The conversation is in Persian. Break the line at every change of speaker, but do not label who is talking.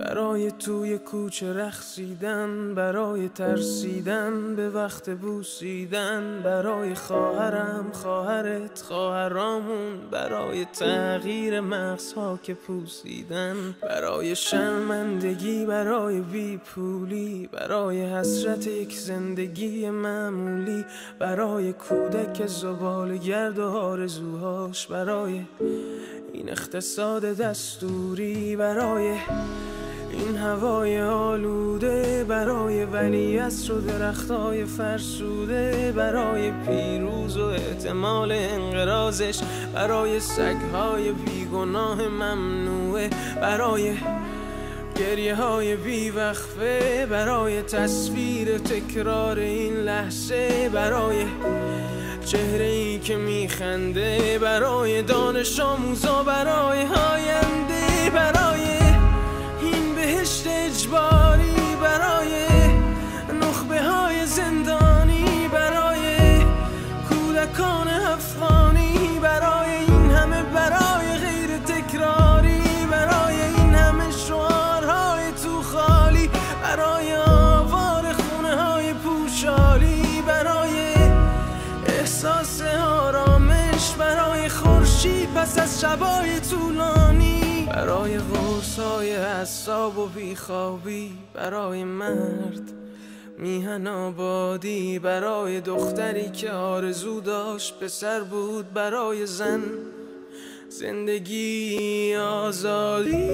برای توی کوچه رقصیدن، برای ترسیدن به وقت بوسیدن، برای خواهرم، خواهرت، خواهرامون، برای تغییر مغزها که پوسیدن، برای شرمندگی، برای بیپولی، برای حسرت یک زندگی معمولی، برای کودک زباله‌گرد و آرزوهاش، برای این اقتصاد دستوری، برای این هوای آلوده، برای ولیعصر و درختای فرسوده، برای پیروز و احتمال انقراضش، برای سگهای بیگناه ممنوعه، برای گریه های بیوقفه، برای تصویر تکرار این لحظه، برای چهره ای که میخنده، برای دانش آموزا، برای آینده، برای این بهشت اجباری، برای نخبه های زندانی، برای کودکان افغانی، برای این همه برای غیر تکراری، برای این همه شعارهای تو خالی، برای آوار خونه های پوشالی، برای احساس آرامش، برای خورشید پس از شبای طولانی، برای قرصای اعصاب و بیخوابی، برای مرد میهن آبادی، برای دختری که آرزو داشت پسر بود، برای زن زندگی آزادی.